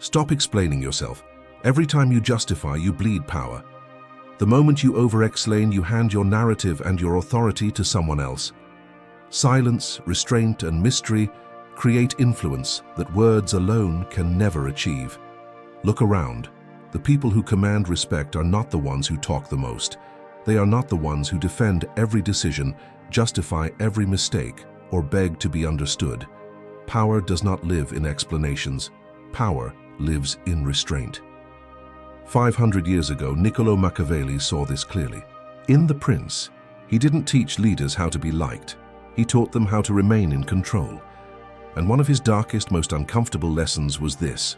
Stop explaining yourself. Every time you justify, you bleed power. The moment you over-explain, you hand your narrative and your authority to someone else. Silence, restraint, and mystery create influence that words alone can never achieve. Look around. The people who command respect are not the ones who talk the most. They are not the ones who defend every decision, justify every mistake, or beg to be understood. Power does not live in explanations. Power lives in restraint. 500 years ago, Niccolo Machiavelli saw this clearly. In The Prince, he didn't teach leaders how to be liked. He taught them how to remain in control. And one of his darkest, most uncomfortable lessons was this: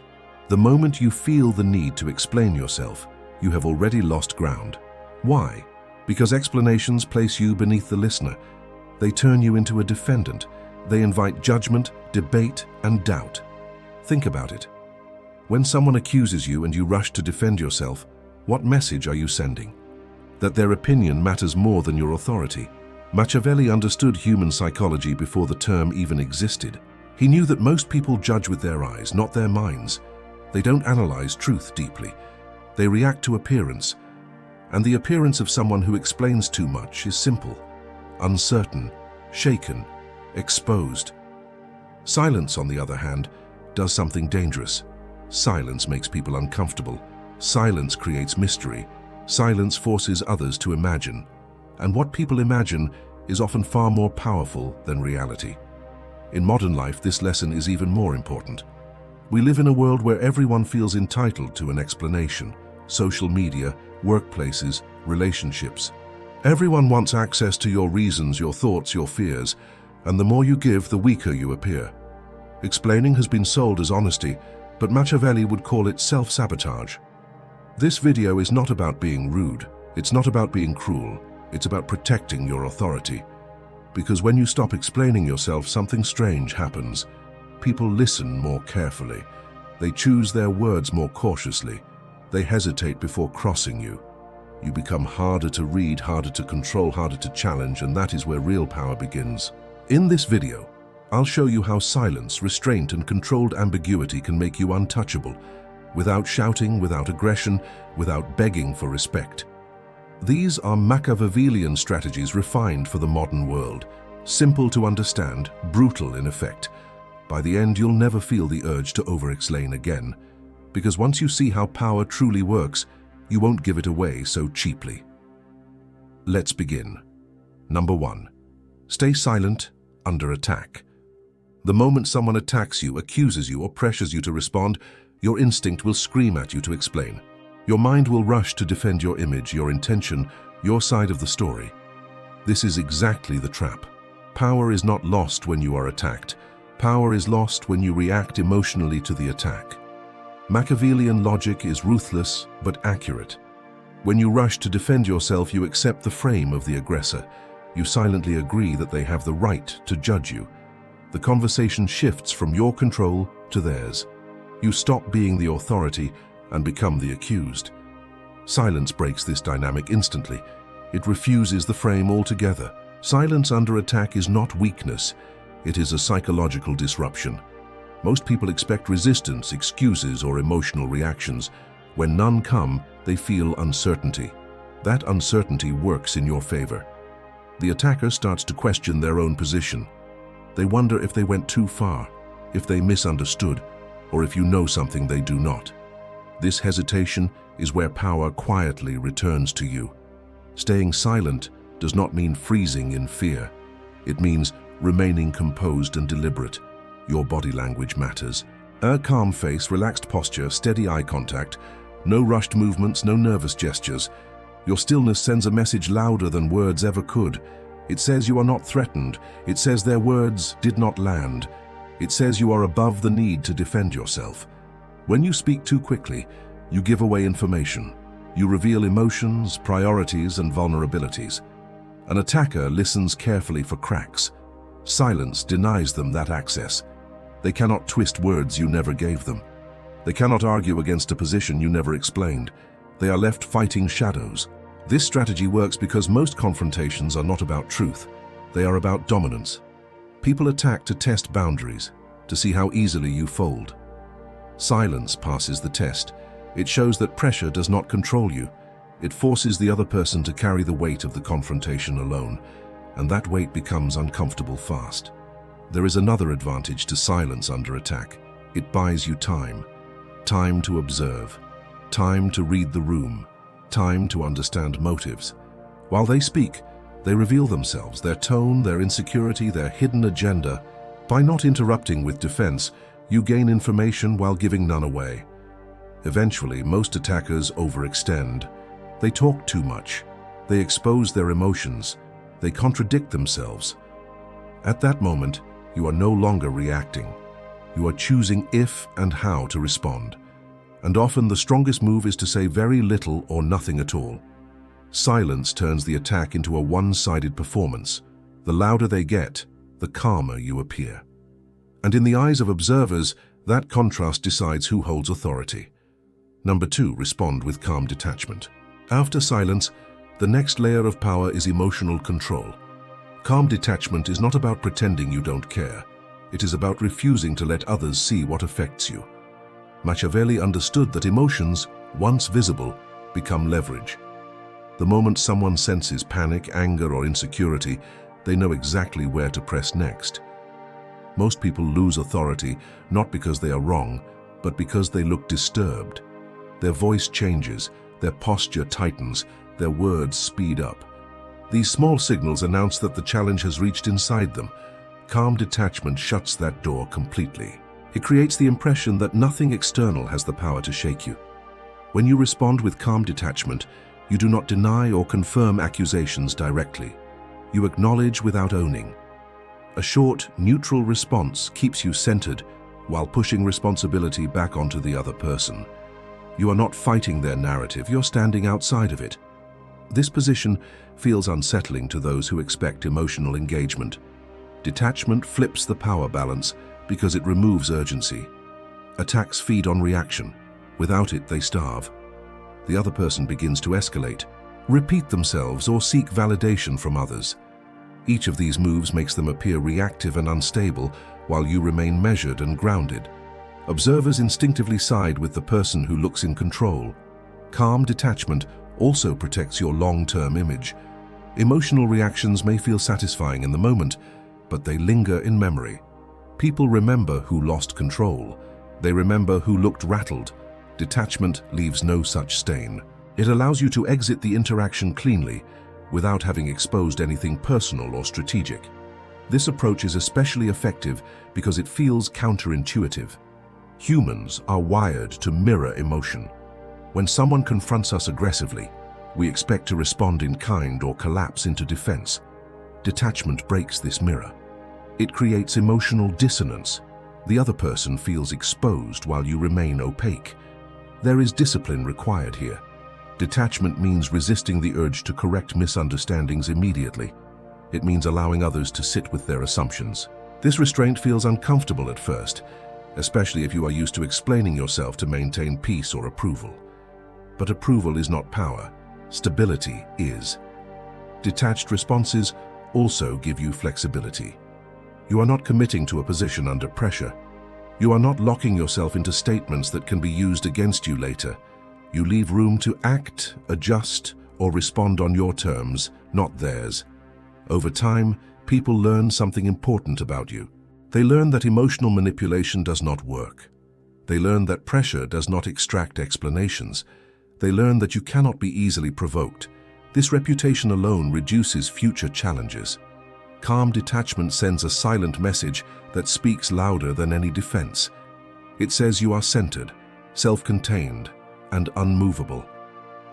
the moment you feel the need to explain yourself, you have already lost ground. Why? Because explanations place you beneath the listener. They turn you into a defendant. They invite judgment, debate, and doubt. Think about it. When someone accuses you and you rush to defend yourself, what message are you sending? That their opinion matters more than your authority. Machiavelli understood human psychology before the term even existed. He knew that most people judge with their eyes, not their minds. They don't analyze truth deeply. They react to appearance. And the appearance of someone who explains too much is simple: uncertain, shaken, exposed. Silence, on the other hand, does something dangerous. Silence makes people uncomfortable. Silence creates mystery. Silence forces others to imagine. And what people imagine is often far more powerful than reality. In modern life, this lesson is even more important. We live in a world where everyone feels entitled to an explanation. Social media, workplaces, relationships. Everyone wants access to your reasons, your thoughts, your fears, and the more you give, the weaker you appear. Explaining has been sold as honesty, but Machiavelli would call it self-sabotage. This video is not about being rude. It's not about being cruel. It's about protecting your authority. Because when you stop explaining yourself, something strange happens. People listen more carefully. They choose their words more cautiously. They hesitate before crossing you. You become harder to read, harder to control, harder to challenge, and that is where real power begins. In this video, I'll show you how silence, restraint, and controlled ambiguity can make you untouchable, without shouting, without aggression, without begging for respect. These are Machiavellian strategies refined for the modern world. Simple to understand, brutal in effect. By the end, you'll never feel the urge to over-explain again, because once you see how power truly works, you won't give it away so cheaply. Let's begin. Number 1. Stay silent under attack. The moment someone attacks you, accuses you, or pressures you to respond, your instinct will scream at you to explain. Your mind will rush to defend your image, your intention, your side of the story. This is exactly the trap. Power is not lost when you are attacked. Power is lost when you react emotionally to the attack. Machiavellian logic is ruthless but accurate. When you rush to defend yourself, you accept the frame of the aggressor. You silently agree that they have the right to judge you. The conversation shifts from your control to theirs. You stop being the authority and become the accused. Silence breaks this dynamic instantly. It refuses the frame altogether. Silence under attack is not weakness. It is a psychological disruption. Most people expect resistance, excuses, or emotional reactions. When none come, they feel uncertainty. That uncertainty works in your favor. The attacker starts to question their own position. They wonder if they went too far, if they misunderstood, or if you know something they do not. This hesitation is where power quietly returns to you. Staying silent does not mean freezing in fear. It means remaining composed and deliberate. Your body language matters. A calm face, relaxed posture, steady eye contact, no rushed movements, no nervous gestures. Your stillness sends a message louder than words ever could. It says you are not threatened. It says their words did not land. It says you are above the need to defend yourself. When you speak too quickly, you give away information. You reveal emotions, priorities, and vulnerabilities. An attacker listens carefully for cracks. Silence denies them that access. They cannot twist words you never gave them. They cannot argue against a position you never explained. They are left fighting shadows. This strategy works because most confrontations are not about truth. They are about dominance. People attack to test boundaries, to see how easily you fold. Silence passes the test. It shows that pressure does not control you. It forces the other person to carry the weight of the confrontation alone, and that weight becomes uncomfortable fast. There is another advantage to silence under attack. It buys you time. Time to observe. Time to read the room. Time to understand motives. While they speak, they reveal themselves, their tone, their insecurity, their hidden agenda. By not interrupting with defense, you gain information while giving none away. Eventually, most attackers overextend. They talk too much. They expose their emotions. They contradict themselves. At that moment, you are no longer reacting. You are choosing if and how to respond. And often the strongest move is to say very little or nothing at all. Silence turns the attack into a one-sided performance. The louder they get, the calmer you appear. And in the eyes of observers, that contrast decides who holds authority. Number 2, respond with calm detachment. After silence, the next layer of power is emotional control. Calm detachment is not about pretending you don't care. It is about refusing to let others see what affects you. Machiavelli understood that emotions, once visible, become leverage. The moment someone senses panic, anger, or insecurity, they know exactly where to press next. Most people lose authority not because they are wrong, but because they look disturbed. Their voice changes, their posture tightens, their words speed up. These small signals announce that the challenge has reached inside them. Calm detachment shuts that door completely. It creates the impression that nothing external has the power to shake you. When you respond with calm detachment, you do not deny or confirm accusations directly. You acknowledge without owning. A short, neutral response keeps you centered while pushing responsibility back onto the other person. You are not fighting their narrative, you're standing outside of it. This position feels unsettling to those who expect emotional engagement. Detachment flips the power balance because it removes urgency. Attacks feed on reaction. Without it, they starve. The other person begins to escalate, repeat themselves, or seek validation from others. Each of these moves makes them appear reactive and unstable, while you remain measured and grounded. Observers instinctively side with the person who looks in control. Calm detachment also protects your long-term image. Emotional reactions may feel satisfying in the moment, but they linger in memory. People remember who lost control. They remember who looked rattled. Detachment leaves no such stain. It allows you to exit the interaction cleanly, without having exposed anything personal or strategic. This approach is especially effective because it feels counterintuitive. Humans are wired to mirror emotion. When someone confronts us aggressively, we expect to respond in kind or collapse into defense. Detachment breaks this mirror. It creates emotional dissonance. The other person feels exposed while you remain opaque. There is discipline required here. Detachment means resisting the urge to correct misunderstandings immediately. It means allowing others to sit with their assumptions. This restraint feels uncomfortable at first, especially if you are used to explaining yourself to maintain peace or approval. But approval is not power. Stability is. Detached responses also give you flexibility. You are not committing to a position under pressure. You are not locking yourself into statements that can be used against you later. You leave room to act, adjust, or respond on your terms, not theirs. Over time, people learn something important about you. They learn that emotional manipulation does not work. They learn that pressure does not extract explanations. They learn that you cannot be easily provoked. This reputation alone reduces future challenges. Calm detachment sends a silent message that speaks louder than any defense. It says you are centered, self-contained, and unmovable.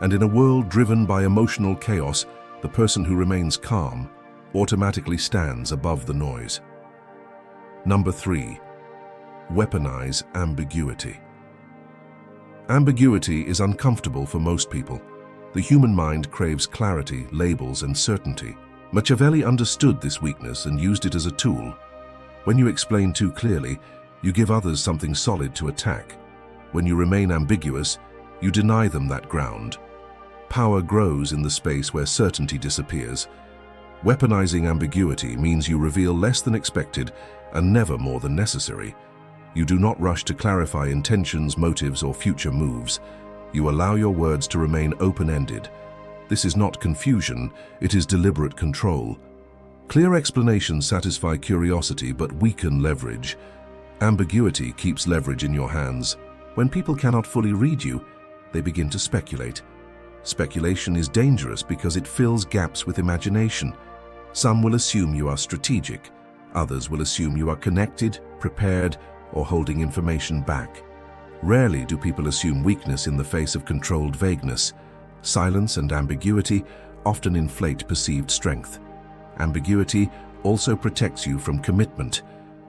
And in a world driven by emotional chaos, the person who remains calm automatically stands above the noise. Number 3. Weaponize ambiguity. Ambiguity is uncomfortable for most people. The human mind craves clarity, labels, and certainty. Machiavelli understood this weakness and used it as a tool. When you explain too clearly, you give others something solid to attack. When you remain ambiguous, you deny them that ground. Power grows in the space where certainty disappears. Weaponizing ambiguity means you reveal less than expected and never more than necessary. You do not rush to clarify intentions, motives, or future moves. You allow your words to remain open-ended. This is not confusion, it is deliberate control. Clear explanations satisfy curiosity but weaken leverage. Ambiguity keeps leverage in your hands. When people cannot fully read you, they begin to speculate. Speculation is dangerous because it fills gaps with imagination. Some will assume you are strategic. Others will assume you are connected, prepared, or holding information back. Rarely do people assume weakness in the face of controlled vagueness. Silence and ambiguity often inflate perceived strength. Ambiguity also protects you from commitment.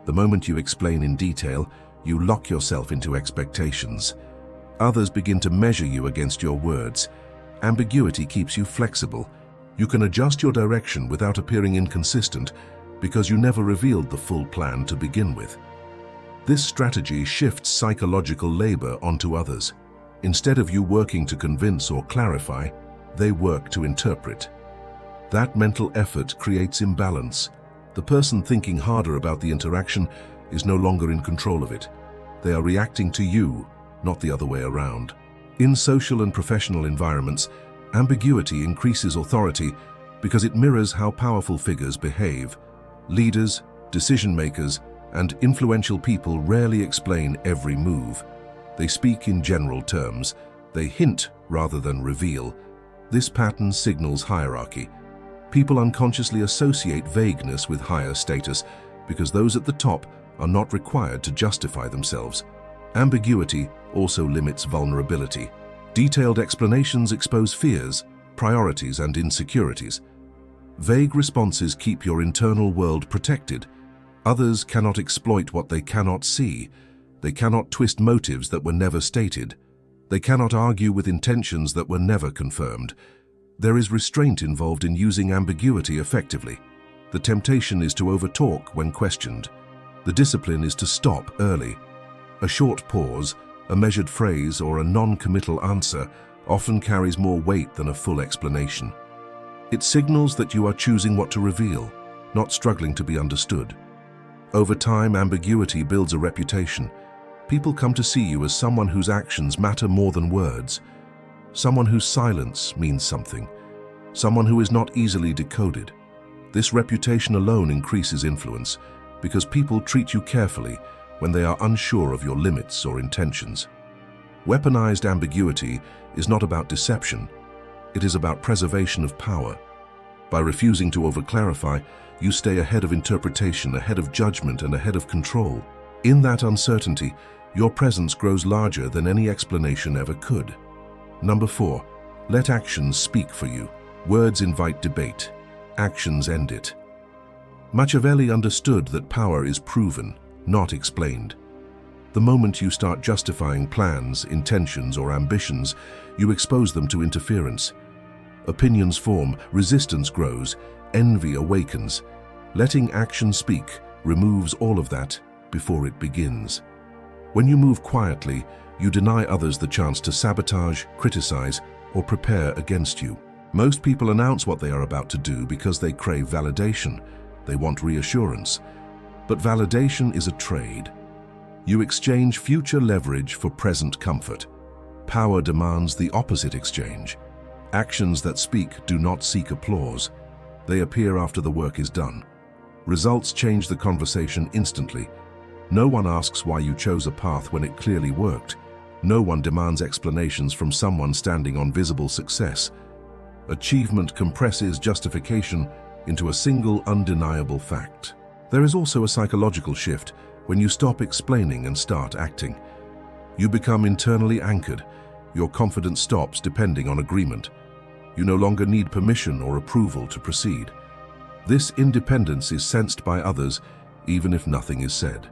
The moment you explain in detail, you lock yourself into expectations. Others begin to measure you against your words. Ambiguity keeps you flexible. You can adjust your direction without appearing inconsistent because you never revealed the full plan to begin with. This strategy shifts psychological labor onto others. Instead of you working to convince or clarify, they work to interpret. That mental effort creates imbalance. The person thinking harder about the interaction is no longer in control of it. They are reacting to you, not the other way around. In social and professional environments, ambiguity increases authority because it mirrors how powerful figures behave. Leaders, decision-makers, and influential people rarely explain every move. They speak in general terms. They hint rather than reveal. This pattern signals hierarchy. People unconsciously associate vagueness with higher status because those at the top are not required to justify themselves. Ambiguity also limits vulnerability. Detailed explanations expose fears, priorities, and insecurities. Vague responses keep your internal world protected. Others cannot exploit what they cannot see. They cannot twist motives that were never stated. They cannot argue with intentions that were never confirmed. There is restraint involved in using ambiguity effectively. The temptation is to overtalk when questioned. The discipline is to stop early. A short pause, a measured phrase, or a non-committal answer often carries more weight than a full explanation. It signals that you are choosing what to reveal, not struggling to be understood. Over time, ambiguity builds a reputation. People come to see you as someone whose actions matter more than words, someone whose silence means something, someone who is not easily decoded. This reputation alone increases influence because people treat you carefully when they are unsure of your limits or intentions. Weaponized ambiguity is not about deception. It is about preservation of power. By refusing to overclarify, you stay ahead of interpretation, ahead of judgment, and ahead of control. In that uncertainty, your presence grows larger than any explanation ever could. Number 4, let actions speak for you. Words invite debate. Actions end it. Machiavelli understood that power is proven, not explained. The moment you start justifying plans, intentions, or ambitions, you expose them to interference. Opinions form, resistance grows, envy awakens. Letting action speak removes all of that before it begins. When you move quietly, you deny others the chance to sabotage, criticize, or prepare against you. Most people announce what they are about to do because they crave validation. They want reassurance. But validation is a trade. You exchange future leverage for present comfort. Power demands the opposite exchange. Actions that speak do not seek applause. They appear after the work is done. Results change the conversation instantly. No one asks why you chose a path when it clearly worked. No one demands explanations from someone standing on visible success. Achievement compresses justification into a single undeniable fact. There is also a psychological shift when you stop explaining and start acting. You become internally anchored. Your confidence stops depending on agreement. You no longer need permission or approval to proceed. This independence is sensed by others, even if nothing is said.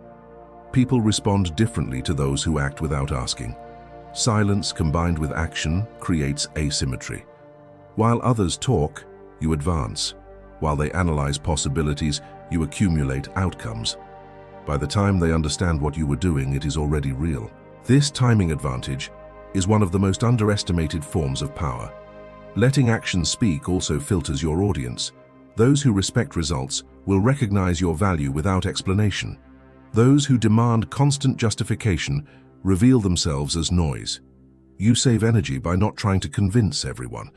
People respond differently to those who act without asking. Silence combined with action creates asymmetry. While others talk, you advance. While they analyze possibilities, you accumulate outcomes. By the time they understand what you were doing, it is already real. This timing advantage is one of the most underestimated forms of power. Letting action speak also filters your audience. Those who respect results will recognize your value without explanation. Those who demand constant justification reveal themselves as noise. You save energy by not trying to convince everyone.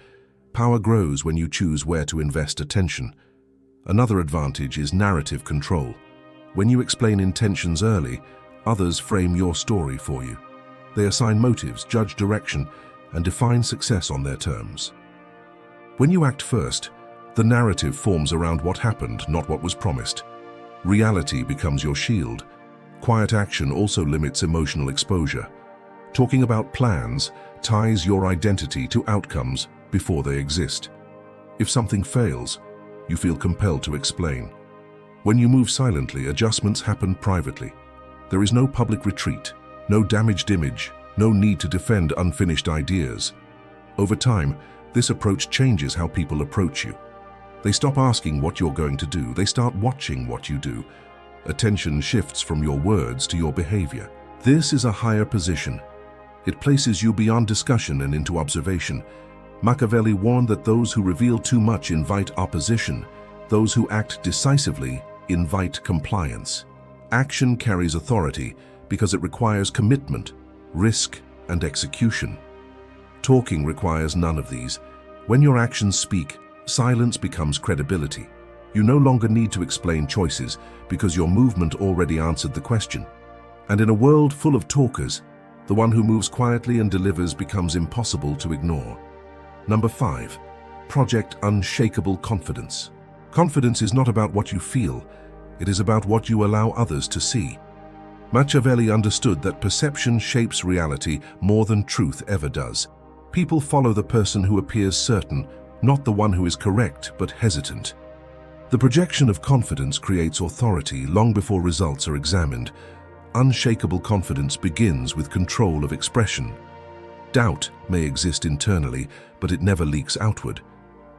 Power grows when you choose where to invest attention. Another advantage is narrative control. When you explain intentions early, others frame your story for you. They assign motives, judge direction, and define success on their terms. When you act first, the narrative forms around what happened, not what was promised. Reality becomes your shield. Quiet action also limits emotional exposure. Talking about plans ties your identity to outcomes before they exist. If something fails, you feel compelled to explain. When you move silently, adjustments happen privately. There is no public retreat, no damaged image, no need to defend unfinished ideas. Over time, this approach changes how people approach you. They stop asking what you're going to do, they start watching what you do. Attention shifts from your words to your behavior. This is a higher position. It places you beyond discussion and into observation. Machiavelli warned that those who reveal too much invite opposition. Those who act decisively invite compliance. Action carries authority because it requires commitment, risk, and execution. Talking requires none of these. When your actions speak, silence becomes credibility. You no longer need to explain choices because your movement already answered the question. And in a world full of talkers, the one who moves quietly and delivers becomes impossible to ignore. Number 5. Project unshakable confidence. Confidence is not about what you feel, it is about what you allow others to see. Machiavelli understood that perception shapes reality more than truth ever does. People follow the person who appears certain, not the one who is correct but hesitant. The projection of confidence creates authority long before results are examined. Unshakable confidence begins with control of expression. Doubt may exist internally, but it never leaks outward.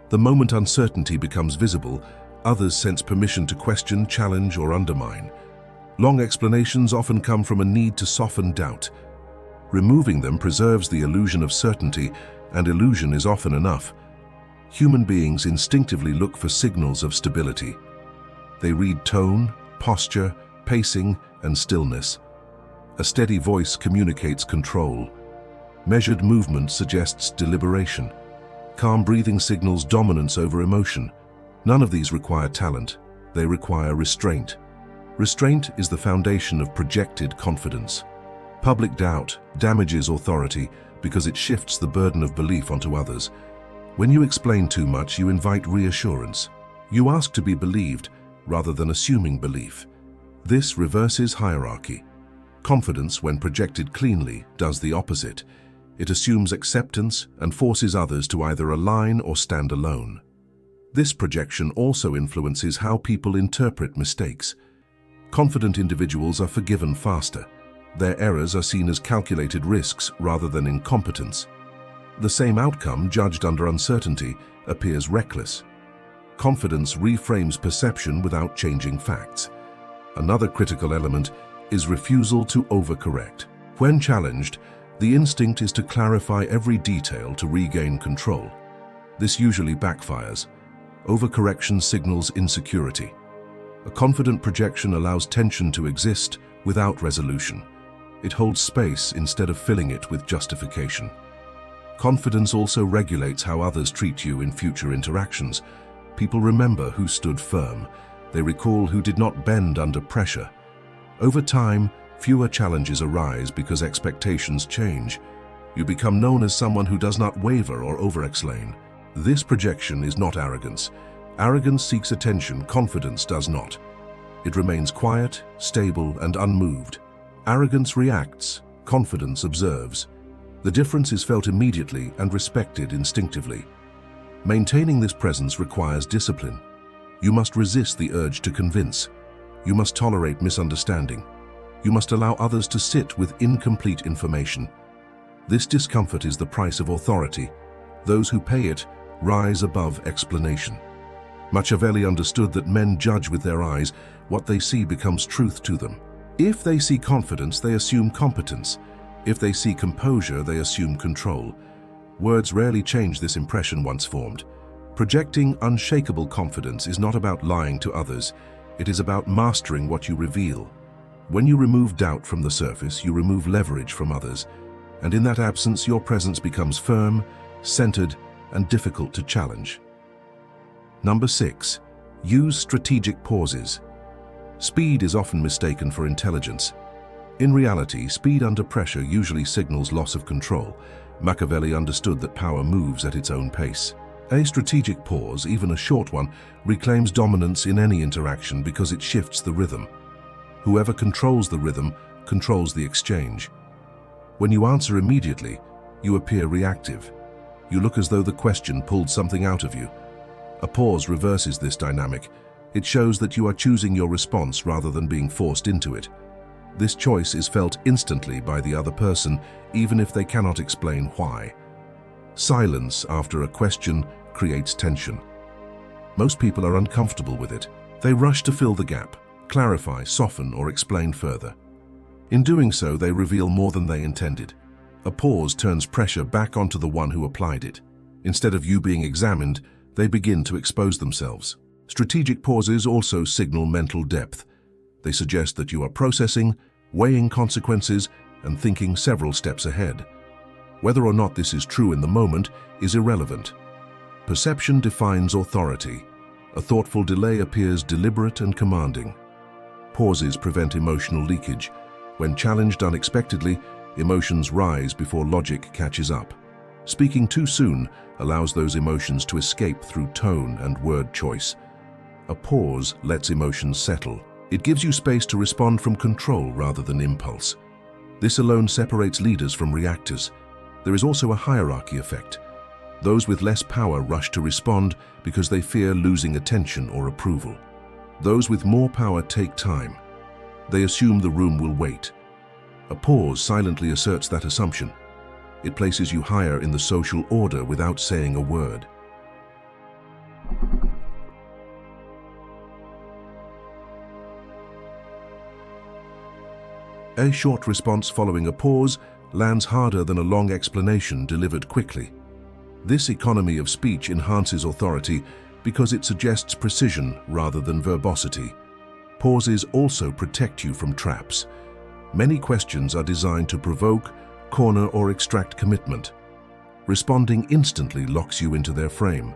The moment uncertainty becomes visible, others sense permission to question, challenge, or undermine. Long explanations often come from a need to soften doubt. Removing them preserves the illusion of certainty, and illusion is often enough. Human beings instinctively look for signals of stability. They read tone, posture, pacing, and stillness. A steady voice communicates control. Measured movement suggests deliberation. Calm breathing signals dominance over emotion. None of these require talent. They require restraint. Restraint is the foundation of projected confidence. Public doubt damages authority because it shifts the burden of belief onto others. When you explain too much, you invite reassurance. You ask to be believed rather than assuming belief. This reverses hierarchy. Confidence, when projected cleanly, does the opposite. It assumes acceptance and forces others to either align or stand alone. This projection also influences how people interpret mistakes. Confident individuals are forgiven faster. Their errors are seen as calculated risks rather than incompetence. The same outcome, judged under uncertainty, appears reckless. Confidence reframes perception without changing facts. Another critical element is refusal to overcorrect. When challenged, the instinct is to clarify every detail to regain control. This usually backfires. Overcorrection signals insecurity. A confident projection allows tension to exist without resolution. It holds space instead of filling it with justification. Confidence also regulates how others treat you in future interactions. People remember who stood firm. They recall who did not bend under pressure. Over time, fewer challenges arise because expectations change. You become known as someone who does not waver or over-explain. This projection is not arrogance. Arrogance seeks attention, confidence does not. It remains quiet, stable, and unmoved. Arrogance reacts, confidence observes. The difference is felt immediately and respected instinctively. Maintaining this presence requires discipline. You must resist the urge to convince. You must tolerate misunderstanding. You must allow others to sit with incomplete information. This discomfort is the price of authority. Those who pay it rise above explanation. Machiavelli understood that men judge with their eyes. What they see becomes truth to them. If they see confidence, they assume competence. If they see composure, they assume control. Words rarely change this impression once formed. Projecting unshakable confidence is not about lying to others. It is about mastering what you reveal. When you remove doubt from the surface, you remove leverage from others, and in that absence, your presence becomes firm, centered, and difficult to challenge. Number 6. Use strategic pauses. Speed is often mistaken for intelligence. In reality, speed under pressure usually signals loss of control. Machiavelli understood that power moves at its own pace. A strategic pause, even a short one, reclaims dominance in any interaction because it shifts the rhythm. Whoever controls the rhythm controls the exchange. When you answer immediately, you appear reactive. You look as though the question pulled something out of you. A pause reverses this dynamic. It shows that you are choosing your response rather than being forced into it. This choice is felt instantly by the other person, even if they cannot explain why. Silence after a question creates tension. Most people are uncomfortable with it. They rush to fill the gap, clarify, soften, or explain further. In doing so, they reveal more than they intended. A pause turns pressure back onto the one who applied it. Instead of you being examined, they begin to expose themselves. Strategic pauses also signal mental depth. They suggest that you are processing, weighing consequences, and thinking several steps ahead. Whether or not this is true in the moment is irrelevant. Perception defines authority. A thoughtful delay appears deliberate and commanding. Pauses prevent emotional leakage. When challenged unexpectedly, emotions rise before logic catches up. Speaking too soon allows those emotions to escape through tone and word choice. A pause lets emotions settle. It gives you space to respond from control rather than impulse. This alone separates leaders from reactors. There is also a hierarchy effect. Those with less power rush to respond because they fear losing attention or approval. Those with more power take time. They assume the room will wait. A pause silently asserts that assumption. It places you higher in the social order without saying a word. A short response following a pause lands harder than a long explanation delivered quickly. This economy of speech enhances authority because it suggests precision rather than verbosity. Pauses also protect you from traps. Many questions are designed to provoke, corner, or extract commitment. Responding instantly locks you into their frame.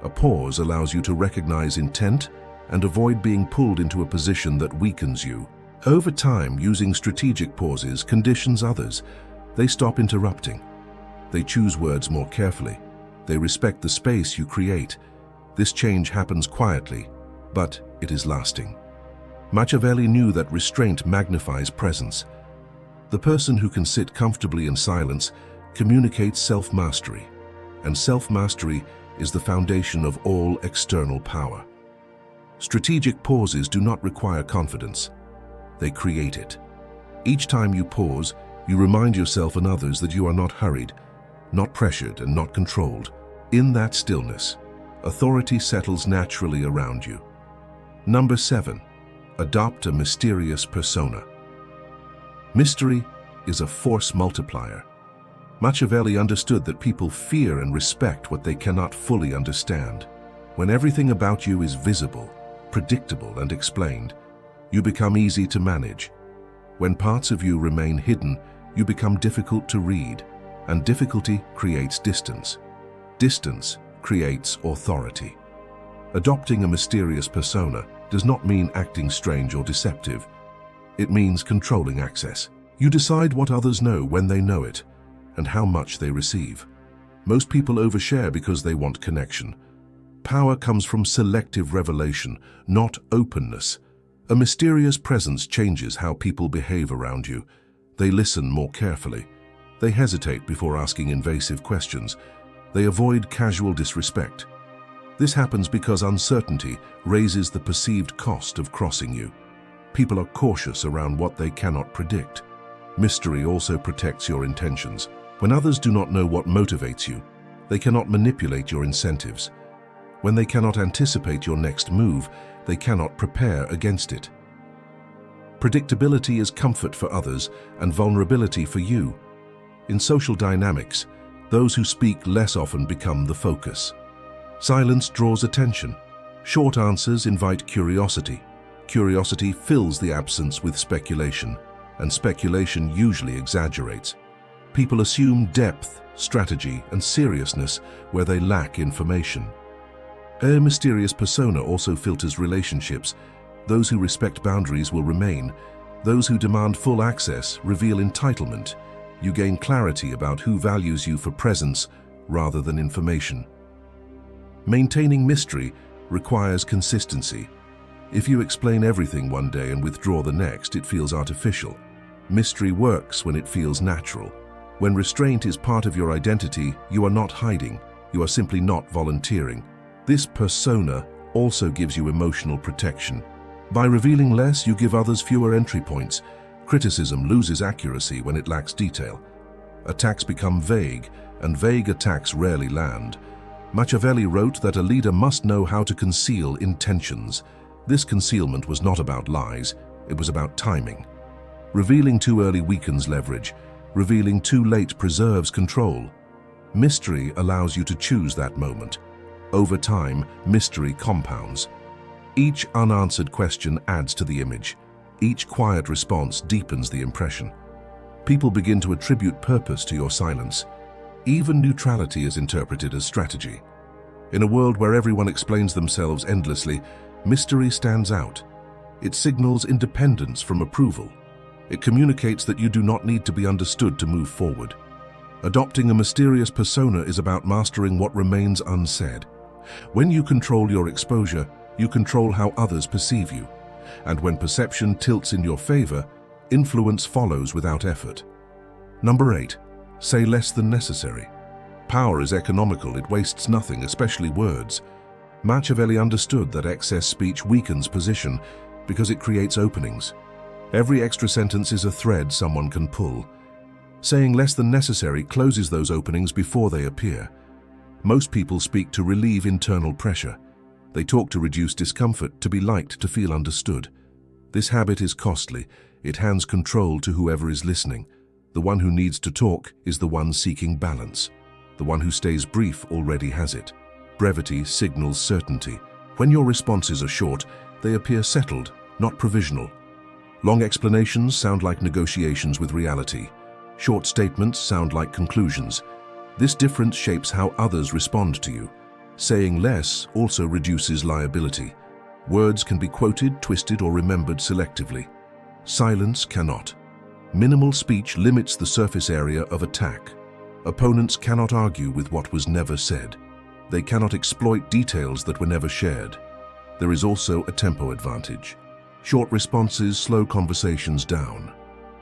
A pause allows you to recognize intent and avoid being pulled into a position that weakens you. Over time, using strategic pauses conditions others. They stop interrupting. They choose words more carefully. They respect the space you create. This change happens quietly, but it is lasting. Machiavelli knew that restraint magnifies presence. The person who can sit comfortably in silence communicates self-mastery, and self-mastery is the foundation of all external power. Strategic pauses do not require confidence. They create it. Each time you pause, you remind yourself and others that you are not hurried, not pressured, and not controlled. In that stillness, authority settles naturally around you. Number 7. Adopt a mysterious persona. Mystery is a force multiplier. Machiavelli understood that people fear and respect what they cannot fully understand. When everything about you is visible, predictable, and explained, you become easy to manage. When parts of you remain hidden, you become difficult to read, and difficulty creates distance. Distance creates authority. Adopting a mysterious persona does not mean acting strange or deceptive. It means controlling access. You decide what others know when they know it, and how much they receive. Most people overshare because they want connection. Power comes from selective revelation, not openness. A mysterious presence changes how people behave around you. They listen more carefully. They hesitate before asking invasive questions. They avoid casual disrespect. This happens because uncertainty raises the perceived cost of crossing you. People are cautious around what they cannot predict. Mystery also protects your intentions. When others do not know what motivates you, they cannot manipulate your incentives. When they cannot anticipate your next move, they cannot prepare against it. Predictability is comfort for others and vulnerability for you. In social dynamics, those who speak less often become the focus. Silence draws attention. Short answers invite curiosity. Curiosity fills the absence with speculation, and speculation usually exaggerates. People assume depth, strategy, and seriousness where they lack information. A mysterious persona also filters relationships. Those who respect boundaries will remain. Those who demand full access reveal entitlement. You gain clarity about who values you for presence rather than information. Maintaining mystery requires consistency. If you explain everything one day and withdraw the next, it feels artificial. Mystery works when it feels natural. When restraint is part of your identity, you are not hiding, you are simply not volunteering. This persona also gives you emotional protection. By revealing less, you give others fewer entry points. Criticism loses accuracy when it lacks detail. Attacks become vague, and vague attacks rarely land. Machiavelli wrote that a leader must know how to conceal intentions. This concealment was not about lies, it was about timing. Revealing too early weakens leverage. Revealing too late preserves control. Mystery allows you to choose that moment. Over time, mystery compounds. Each unanswered question adds to the image. Each quiet response deepens the impression. People begin to attribute purpose to your silence. Even neutrality is interpreted as strategy. In a world where everyone explains themselves endlessly, mystery stands out. It signals independence from approval. It communicates that you do not need to be understood to move forward. Adopting a mysterious persona is about mastering what remains unsaid. When you control your exposure, you control how others perceive you. And when perception tilts in your favor, influence follows without effort. Number 8. Say less than necessary. Power is economical, it wastes nothing, especially words. Machiavelli understood that excess speech weakens position because it creates openings. Every extra sentence is a thread someone can pull. Saying less than necessary closes those openings before they appear. Most people speak to relieve internal pressure. They talk to reduce discomfort, to be liked, to feel understood. This habit is costly. It hands control to whoever is listening. The one who needs to talk is the one seeking balance. The one who stays brief already has it. Brevity signals certainty. When your responses are short, they appear settled, not provisional. Long explanations sound like negotiations with reality. Short statements sound like conclusions. This difference shapes how others respond to you. Saying less also reduces liability. Words can be quoted, twisted, or remembered selectively. Silence cannot. Minimal speech limits the surface area of attack. Opponents cannot argue with what was never said. They cannot exploit details that were never shared. There is also a tempo advantage. Short responses slow conversations down.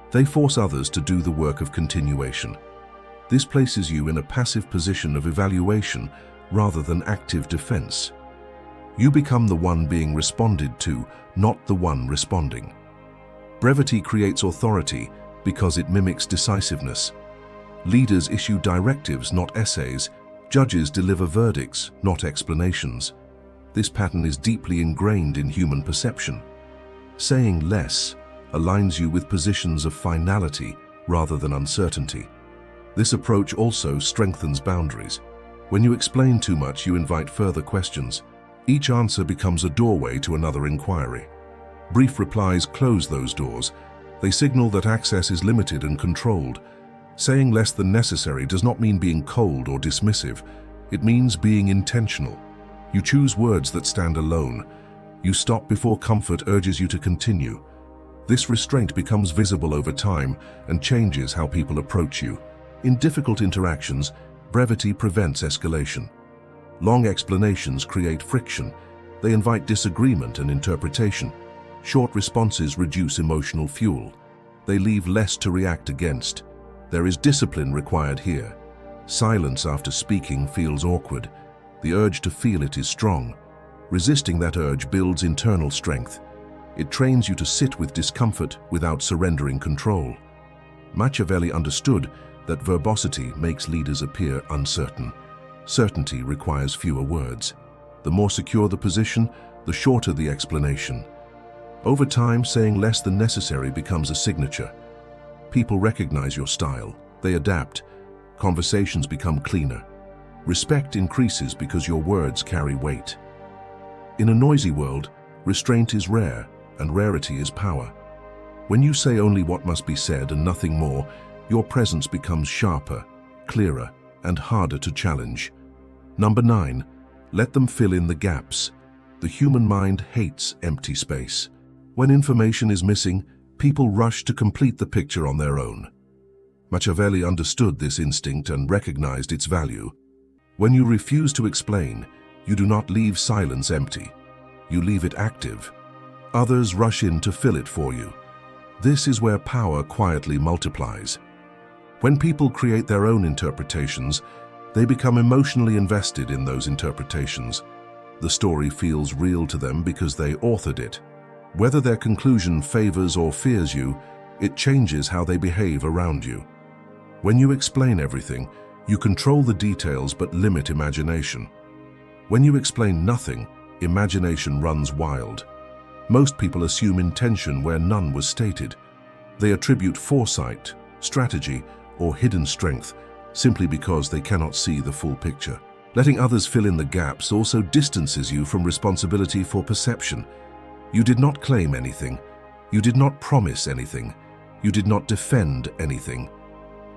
They force others to do the work of continuation. This places you in a passive position of evaluation rather than active defense. You become the one being responded to, not the one responding. Brevity creates authority because it mimics decisiveness. Leaders issue directives, not essays. Judges deliver verdicts, not explanations. This pattern is deeply ingrained in human perception. Saying less aligns you with positions of finality rather than uncertainty. This approach also strengthens boundaries. When you explain too much, you invite further questions. Each answer becomes a doorway to another inquiry. Brief replies close those doors. They signal that access is limited and controlled. Saying less than necessary does not mean being cold or dismissive. It means being intentional. You choose words that stand alone. You stop before comfort urges you to continue. This restraint becomes visible over time and changes how people approach you. In difficult interactions, brevity prevents escalation. Long explanations create friction. They invite disagreement and interpretation. Short responses reduce emotional fuel. They leave less to react against. There is discipline required here. Silence after speaking feels awkward. The urge to feel it is strong. Resisting that urge builds internal strength. It trains you to sit with discomfort without surrendering control. Machiavelli understood that verbosity makes leaders appear uncertain. Certainty requires fewer words. The more secure the position, the shorter the explanation. Over time, saying less than necessary becomes a signature. People recognize your style. They adapt. Conversations become cleaner. Respect increases because your words carry weight. In a noisy world, restraint is rare, and rarity is power. When you say only what must be said and nothing more, your presence becomes sharper, clearer, and harder to challenge. Number 9, let them fill in the gaps. The human mind hates empty space. When information is missing, people rush to complete the picture on their own. Machiavelli understood this instinct and recognized its value. When you refuse to explain, you do not leave silence empty. You leave it active. Others rush in to fill it for you. This is where power quietly multiplies. When people create their own interpretations, they become emotionally invested in those interpretations. The story feels real to them because they authored it. Whether their conclusion favors or fears you, it changes how they behave around you. When you explain everything, you control the details but limit imagination. When you explain nothing, imagination runs wild. Most people assume intention where none was stated. They attribute foresight, strategy, or hidden strength simply because they cannot see the full picture. Letting others fill in the gaps also distances you from responsibility for perception. You did not claim anything. You did not promise anything. You did not defend anything.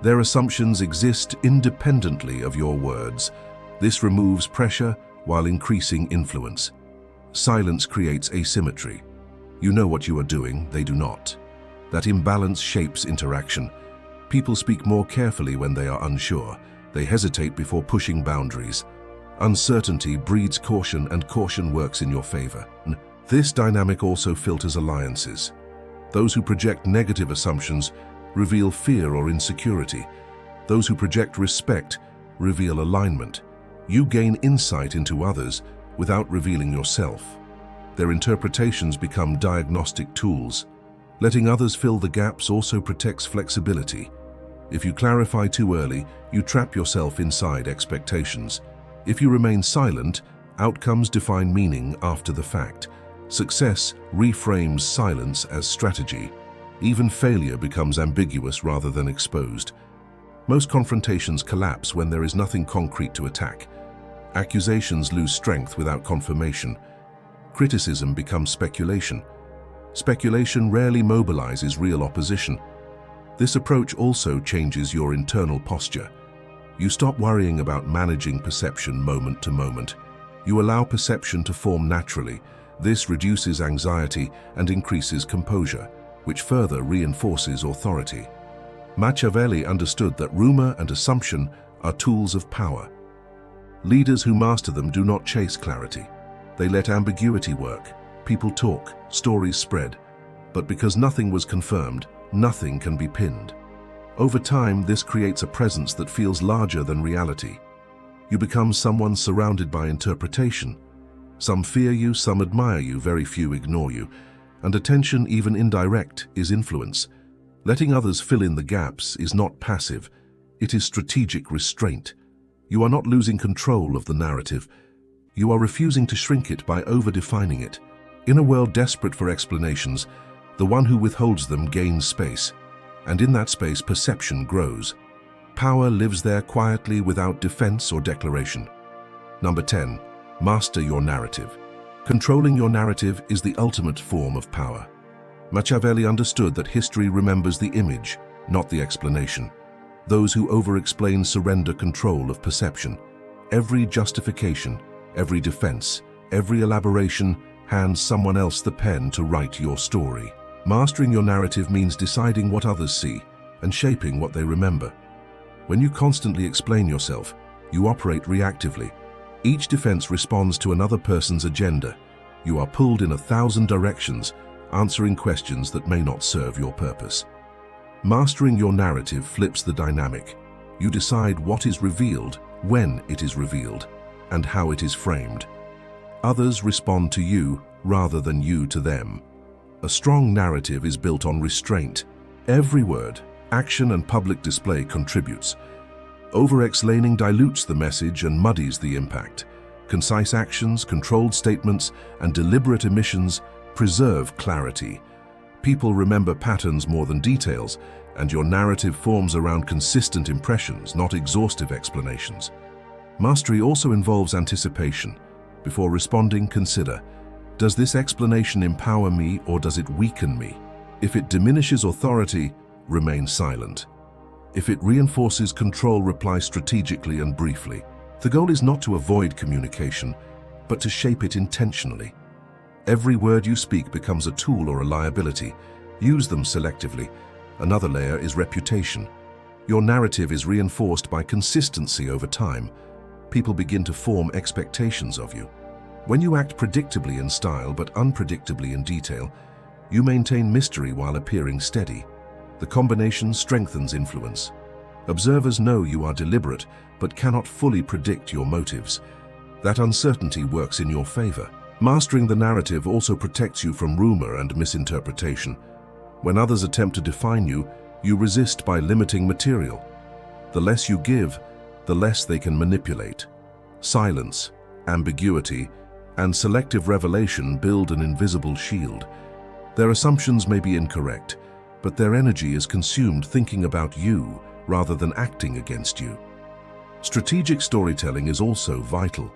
Their assumptions exist independently of your words. This removes pressure while increasing influence. Silence creates asymmetry. You know what you are doing, they do not. That imbalance shapes interaction. People speak more carefully when they are unsure. They hesitate before pushing boundaries. Uncertainty breeds caution, and caution works in your favor. This dynamic also filters alliances. Those who project negative assumptions reveal fear or insecurity. Those who project respect reveal alignment. You gain insight into others without revealing yourself. Their interpretations become diagnostic tools. Letting others fill the gaps also protects flexibility. If you clarify too early, you trap yourself inside expectations. If you remain silent, outcomes define meaning after the fact. Success reframes silence as strategy. Even failure becomes ambiguous rather than exposed. Most confrontations collapse when there is nothing concrete to attack. Accusations lose strength without confirmation. Criticism becomes speculation. Speculation rarely mobilizes real opposition. This approach also changes your internal posture. You stop worrying about managing perception moment to moment. You allow perception to form naturally. This reduces anxiety and increases composure, which further reinforces authority. Machiavelli understood that rumor and assumption are tools of power. Leaders who master them do not chase clarity. They let ambiguity work. People talk, stories spread. But because nothing was confirmed, nothing can be pinned. Over time, this creates a presence that feels larger than reality. You become someone surrounded by interpretation. Some fear you, some admire you, very few ignore you. And attention, even indirect, is influence. Letting others fill in the gaps is not passive. It is strategic restraint. You are not losing control of the narrative. You are refusing to shrink it by over-defining it. In a world desperate for explanations, the one who withholds them gains space. And in that space, perception grows. Power lives there quietly without defense or declaration. Number 10. Master your narrative. Controlling your narrative is the ultimate form of power. Machiavelli understood that history remembers the image, not the explanation. Those who over-explain surrender control of perception. Every justification, every defense, every elaboration hands someone else the pen to write your story. Mastering your narrative means deciding what others see and shaping what they remember. When you constantly explain yourself, you operate reactively. Each defense responds to another person's agenda. You are pulled in 1,000 directions, answering questions that may not serve your purpose. Mastering your narrative flips the dynamic. You decide what is revealed, when it is revealed, and how it is framed. Others respond to you rather than you to them. A strong narrative is built on restraint. Every word, action, and public display contributes. Over-explaining dilutes the message and muddies the impact. Concise actions, controlled statements, and deliberate omissions preserve clarity. People remember patterns more than details, and your narrative forms around consistent impressions, not exhaustive explanations. Mastery also involves anticipation. Before responding, consider, Does this explanation empower me or does it weaken me? If it diminishes authority, remain silent. If it reinforces control, reply strategically and briefly. The goal is not to avoid communication, but to shape it intentionally. Every word you speak becomes a tool or a liability. Use them selectively. Another layer is reputation. Your narrative is reinforced by consistency over time. People begin to form expectations of you. When you act predictably in style but unpredictably in detail, you maintain mystery while appearing steady. The combination strengthens influence. Observers know you are deliberate but cannot fully predict your motives. That uncertainty works in your favor. Mastering the narrative also protects you from rumor and misinterpretation. When others attempt to define you, you resist by limiting material. The less you give, the less they can manipulate. Silence, ambiguity, and selective revelation build an invisible shield. Their assumptions may be incorrect, but their energy is consumed thinking about you rather than acting against you. Strategic storytelling is also vital.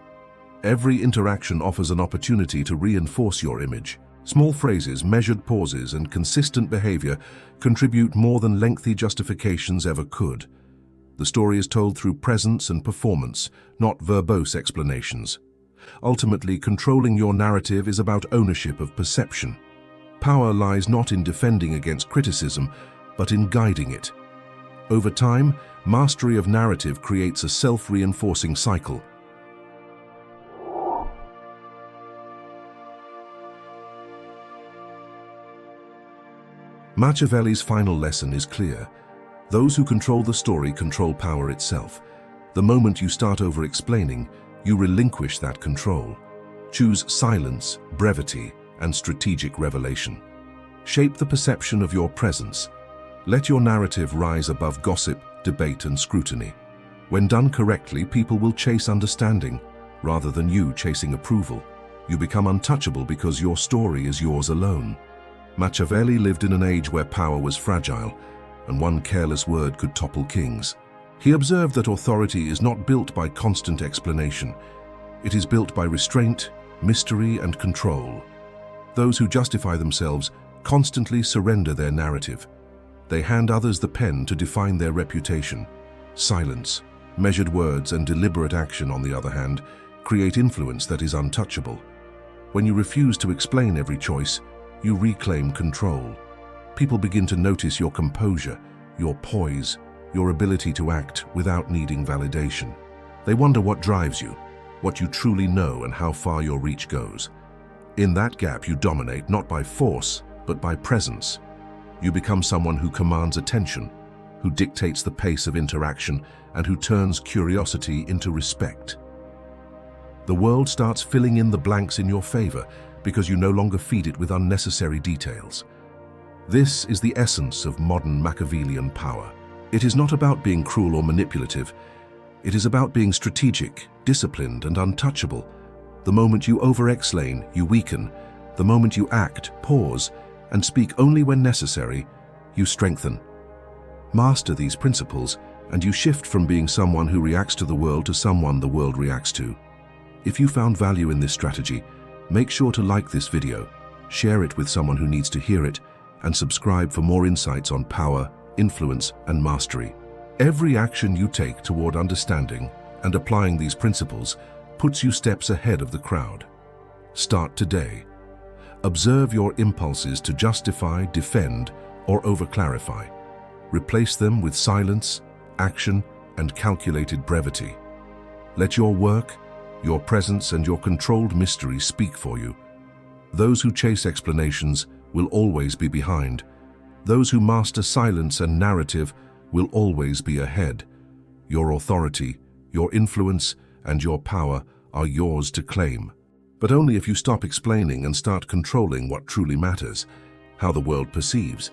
Every interaction offers an opportunity to reinforce your image. Small phrases, measured pauses, and consistent behavior contribute more than lengthy justifications ever could. The story is told through presence and performance, not verbose explanations. Ultimately, controlling your narrative is about ownership of perception. Power lies not in defending against criticism, but in guiding it. Over time, mastery of narrative creates a self-reinforcing cycle. Machiavelli's final lesson is clear. Those who control the story control power itself. The moment you start over-explaining, you relinquish that control. Choose silence, brevity, and strategic revelation. Shape the perception of your presence. Let your narrative rise above gossip, debate, and scrutiny. When done correctly, people will chase understanding, rather than you chasing approval. You become untouchable because your story is yours alone. Machiavelli lived in an age where power was fragile, and one careless word could topple kings. He observed that authority is not built by constant explanation. It is built by restraint, mystery, and control. Those who justify themselves constantly surrender their narrative. They hand others the pen to define their reputation. Silence, measured words, and deliberate action, on the other hand, create influence that is untouchable. When you refuse to explain every choice, you reclaim control. People begin to notice your composure, your poise, your ability to act without needing validation. They wonder what drives you, what you truly know, and how far your reach goes. In that gap, you dominate not by force, but by presence. You become someone who commands attention, who dictates the pace of interaction, and who turns curiosity into respect. The world starts filling in the blanks in your favor because you no longer feed it with unnecessary details. This is the essence of modern Machiavellian power. It is not about being cruel or manipulative. It is about being strategic, disciplined, and untouchable. The moment you over-explain, you weaken. The moment you act, pause, and speak only when necessary, you strengthen. Master these principles, and you shift from being someone who reacts to the world to someone the world reacts to. If you found value in this strategy, make sure to like this video, share it with someone who needs to hear it, and subscribe for more insights on power, influence, and mastery. Every action you take toward understanding and applying these principles puts you steps ahead of the crowd. Start today. Observe your impulses to justify, defend, or over-clarify. Replace them with silence, action, and calculated brevity. Let your work, your presence, and your controlled mystery speak for you. Those who chase explanations will always be behind. Those who master silence and narrative will always be ahead. Your authority, your influence, and your power are yours to claim. But only if you stop explaining and start controlling what truly matters: how the world perceives,